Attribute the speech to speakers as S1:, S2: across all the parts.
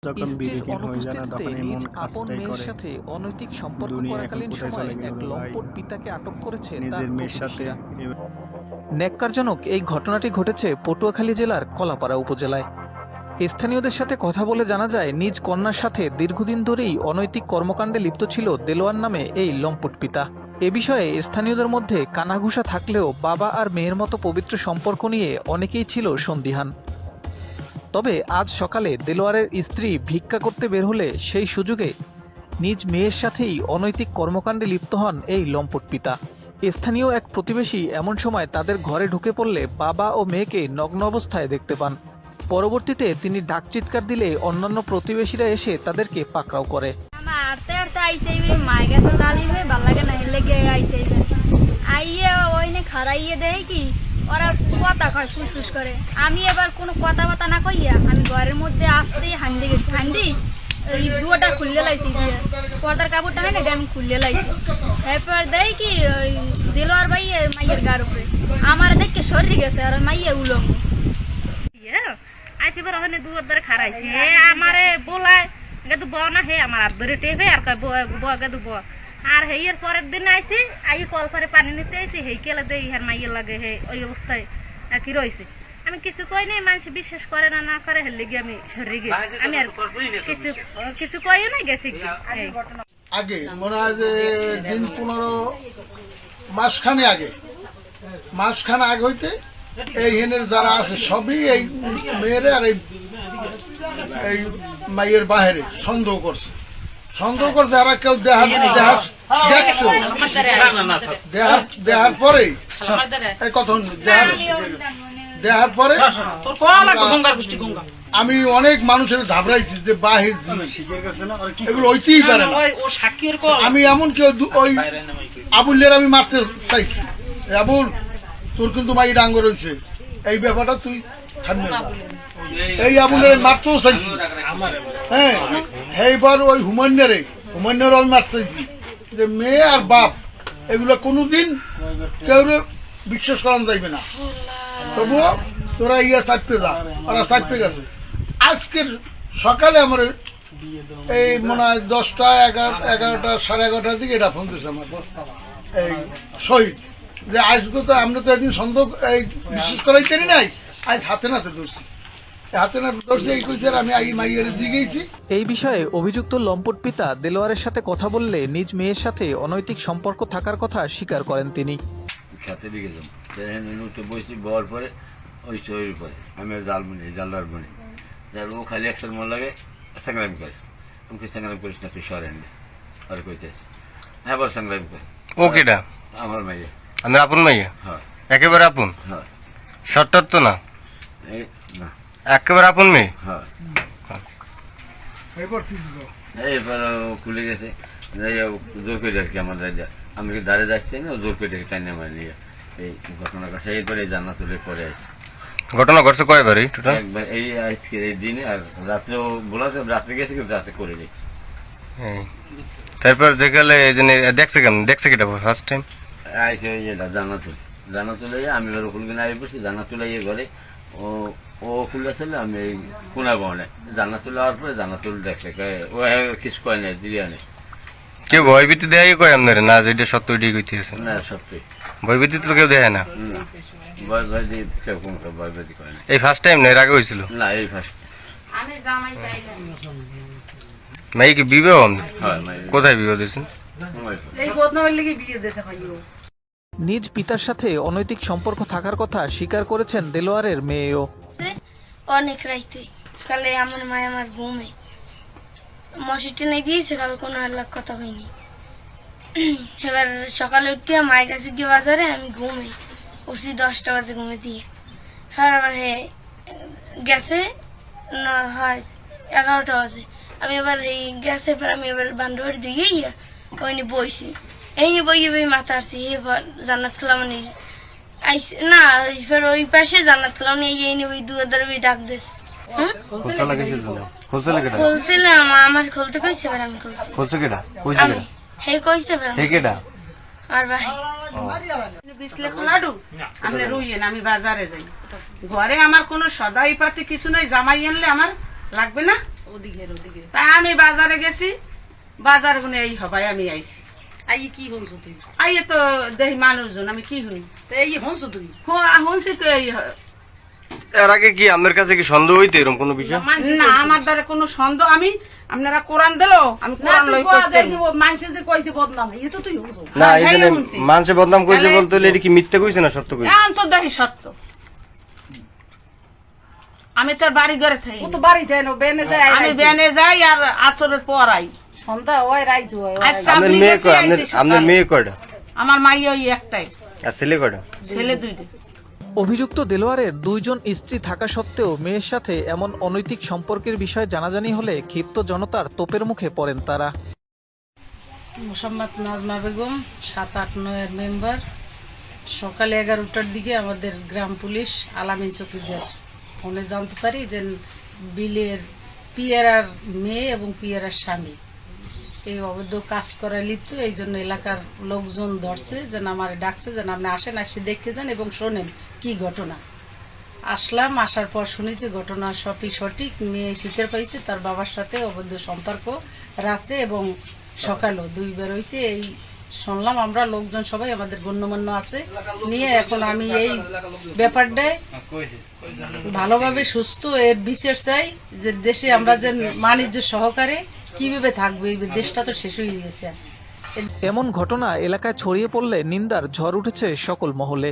S1: স্ত্রীর অনুপস্থিতিতে নিজ আপন মেয়ের সাথে অনৈতিক সম্পর্ক করাকালীন সময়ে এক লম্পট পিতাকে আটক করেছে তার প্রতিবেশীরা। ন্যাক্কারজনক এই ঘটনাটি ঘটেছে পটুয়াখালী জেলার কলাপাড়া উপজেলায়। স্থানীয়দের সাথে কথা বলে জানা যায়, নিজ কন্যার সাথে দীর্ঘদিন ধরেই অনৈতিক কর্মকাণ্ডে লিপ্ত ছিল দেলোয়ার নামে এই লম্পট পিতা। এ বিষয়ে স্থানীয়দের মধ্যে কানাঘুষা থাকলেও বাবা আর মেয়ের মতো পবিত্র সম্পর্ক নিয়ে অনেকেই ছিল সন্দিহান। তবে আজ সকালে দেলোয়ারের স্ত্রী ভিক্ষা করতে বের হলে সেই সুযোগে নিজ মেয়ের সাথেই অনৈতিক কর্মকাণ্ডে লিপ্ত হন এই লম্পট পিতা। স্থানীয় এক প্রতিবেশী এমন সময় তাদের ঘরে ঢুকে পড়লে বাবা ও মেয়েকে নগ্ন অবস্থায় দেখতে পান। পরবর্তীতে তিনি ডাক চিৎকার দিলে অন্যান্য প্রতিবেশীরা এসে তাদেরকে পাকড়াও করে।
S2: ওরা কথা কয় ফুসফুস করে। আমি এবার কোনো কথাবার্তা না কইয়া আমি ঘরের মধ্যে আসতেই হান্ডি গেছি। হান্ডি ওই দুয়াটা খুললে লাইছি, পর্দার কাপড়টা হয় না আমি খুললে লাইছি। এরপর দেয় কি ওই দেলোয়ার ভাই মাইয়ের গার উপরে আমার দেখে সরি গেছে আর মাইয়া উলঙ্গ
S3: আইসি বড় ওখানে দুয়ার ধরে খারাইছে হে আমারে বলায় গেদু ব না হে আমার হাত ধরে টেপে আর কয় গেদু ব আর হেয়ের পরের দিন আইসি আই কল করে পানি নিতে আইসি হেই কেলে দেই ইহার মাইয়ের লাগে হে ওই অবস্থায় আর কি রয়েছে। আমি কিছু কই নাই, মানুষ বিশ্বাস করে না না করে হেলে গিয়ে আমি সরে গেছি। আমি আর কিছু কই না গেছি
S4: আগে মনে হয় যে দিন 15 মাসখানে আগে হইতে এই হেনের যারা আছে সবই এই মেয়েরে আর এই মাইয়ের বাহিরে সন্দেহ করছে আর কেউ দেখছে দেহার পরে এই কথা দেহার পরে আমি অনেক মানুষের ঘাবড়াইছি যে বাহির এগুলো হইতেই পারে না। আমি এমন কেউ ওই আবুলের আমি মারতে চাইছি, আবুল তোর কিন্তু মাই ডাঙ্গর হয়েছে, এই ব্যাপারটা তুই থামবে না। এই আবুলের মারতেও চাইছি, হ্যাঁ এইবার ওই হুমান্যারে আমি মারতে চাইছি যে মেয়ে আর বাপ এগুলো কোনোদিন কেউ বিশ্বাস করানো যাইবে না। তবুও তোরা চাপতে যা, ওরা চাপতে গেছে। আজকের সকালে আমার এই মনে হয় 10টা 11টা 11:30 দিকে এটা ফোন দিয়েছে আমার এই শহীদ যে আজকে তো আমরা তো একদিন সন্দেহ এই বিশ্বাস করাই পারি নাই, আজ হাতে নাতে ধরছি
S1: এই বিষয়ে অভিযুক্ত লম্পট পিতা দেলোয়ারের সাথে কথা বললে নিজ মেয়ের সাথে অনৈতিক সম্পর্ক থাকার কথা স্বীকার করেন তিনি।
S5: ও খালি একসাথে মন লাগে সংগ্রাম করে, আমি সংগ্রাম করিস না তুই সরেন আর কইতেছি হ্যাঁ বল সংগ্রাম করে।
S6: ও কেডা?
S5: আমার মাইয়া।
S6: আমার আপন মাইয়া?
S5: হ্যাঁ
S6: একেবারে আপন?
S5: হ্যাঁ।
S6: শর্টর তো না?
S5: না
S6: একেবারে আপন মেয়ে?
S5: হ্যাঁ। এবার খুলে গেছে জোর করে আর কি আমার আমি দাঁড়িয়ে যাচ্ছি না, জোর করে টাইনে মারি নিয়ে এই ঘটনা ঘটে। এরপরে জানা তুলে পরে আসছে।
S6: ঘটনা ঘটছে কয়বার?
S5: একবার এই আজকের এই দিনে, আর রাত্রেও বলা রাত্রে গেছে কিন্তু রাতে করে যাই।
S6: তারপর দেখালে দেখছে কেটা ফার্স্ট টাইম
S5: আইসে জানা তুলে আমি এবার ওখানে কিনে আগে পড়ছি। জানা তুলে ঘরে ও খুলে আসলে আমি এই কোনা বনে জানা তুলে হওয়ার পরে জানা তুলে দেখছে ও কিছু কয় নাই দিদি আনে
S6: কেউ ভয়ভীতি দেয় কয় আপনার না যেটা সত্য ওইটাই কইতেছে
S5: না সত্যি
S6: ভয়ভীতি তো কেউ দেয় না। এই ফার্স্ট টাইম না এর আগে হয়েছিল?
S5: না এই ফার্স্ট।
S6: মাই কি বিবাহ? কোথায় বিবাহ দিয়েছেন?
S1: নিজ পিতার সাথে অনৈতিক সম্পর্ক থাকার কথা স্বীকার করেছেন দেলোয়ারের মেয়েও।
S2: অনেক রাইতে কালে আমার মায় আমার ঘুমে মশি টেনে গিয়েছে, কাল কোনো আল্লাহ কথা হয়নি। এবার সকালে উঠে মায়ের কাছে গিয়ে বাজারে আমি ঘুমে উঠছি 10টা বাজে ঘুমে দিয়ে। হ্যাঁ আবার গেছে হয় 11টা বাজে। আমি এবার এই গ্যাসে আমি এবার বান্ধবের দিকে গিয়ে ওইনি বইছি, এই বই মাথা আসছি এবার জান্নাত কালামনি আইসে না এবার ওই পাশে জান্নাত কালামনি এই ওই দুয়ার ডাক দিস খুলছিলাম আমার খুলতে কইছে, এবার আমি খুলছি হে কইছে আর ভাই
S3: আমি বাজারে যাই, ঘরে আমার কোনো সদাই পাতি কিছু নাই। জামাই আনলে আমার
S7: লাগবে না তাই আমি বাজারে গেছি, বাজার গুনে এই হবাই আমি আইছি।
S3: কি হনছো তুই?
S7: আইয়ে তো দেখি মানুষজন, আমি কি শুনি
S3: এই হনছো তুই?
S7: শুনছি তো এই
S6: এর আগে কি আপনার কাছে কি সন্দেহ হইতো এরকম কোনো বিষয়?
S7: না, আমার দ্বারা কোনো সন্দেহ, আমি আপনারা কোরআন দিলো আমি কোরআন লই করতে
S3: মানুষের যে কইছে বদনাম এই তো তুই হনছো।
S6: না এই
S7: হ্যাঁ,
S6: যে
S7: শুনছি।
S6: মানুষে বদনাম কইছে বলতে হলে এটা কি মিথ্যে কইছে না সত্য কইছে?
S7: এখন তো দেখি সত্য, আমি তার বাড়ি ঘরে থাকি,
S3: ও তো বাড়ি যায় না, বেনে যায়।
S7: আমি বেনে যাই আর আচরের পর আই।
S3: সন্ধ্যা হয় রাইত হয়।
S7: আচ্ছা,
S6: আপনার
S7: আপনি
S6: মেয়ে
S7: গেছি,
S6: কয়?
S7: আইছি
S6: আপনার
S7: সকালে।
S6: মেয়ে কয়টা
S7: আমার মাই ওই একটাই,
S6: আর ছেলে কয়টা?
S7: ছেলে দুইটা।
S1: অভিযুক্ত দেলোয়ারের 2 জন স্ত্রী থাকা সত্ত্বেও মেয়ের সাথে এমন অনৈতিক সম্পর্কের বিষয়ে জানাজানি হলে ক্ষিপ্ত জনতার তোপের মুখে পড়েন তারা।
S8: মোসাম্মদ নাজমা বেগম, 7-8-9 মেম্বার। সকালে 11টার দিকে আমাদের গ্রাম পুলিশ আলামিন চৌকিদার ফোনে জানতে পারি যে বিলের পিয়ারার মেয়ে এবং পিয়ারার স্বামী এই অবৈধ কাজ করায় লিপ্ত। এই জন্য এলাকার লোকজন ধরছে, যেন আমার ডাকছে যেন আপনি আসেন, আসে দেখতে যান এবং শোনেন কি ঘটনা। আসলাম, আসার পর শুনি যে ঘটনা সবই সঠিক। মেয়ে স্বীকার পাইছে তার বাবার সাথে অবৈধ সম্পর্ক রাত্রে এবং সকালেও 2 বার হয়েছে। এই শুনলাম আমরা, লোকজন সবাই আমাদের গণ্যমান্য আছে নিয়ে। এখন আমি এই ব্যাপারটায় ভালোভাবে সুস্থ এর বিচার চাই, যে দেশে আমরা যে বাণিজ্য সহকারে কিভাবে থাকবো, এই দেশটা তো শেষ হয়ে গেছে।
S1: এমন ঘটনা এলাকায় ছড়িয়ে পড়লে নিন্দার ঝড় উঠেছে সকল মহলে।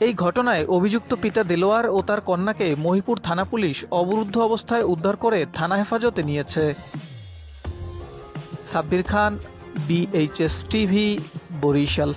S1: এই ঘটনায় অভিযুক্ত পিতা দেলোয়ার ও তার কন্যাকে মহিপুর থানা পুলিশ অবরুদ্ধ অবস্থায় উদ্ধার করে থানা হেফাজতে নিয়েছে। সাব্বির খান, BHS টিভি, বরিশাল।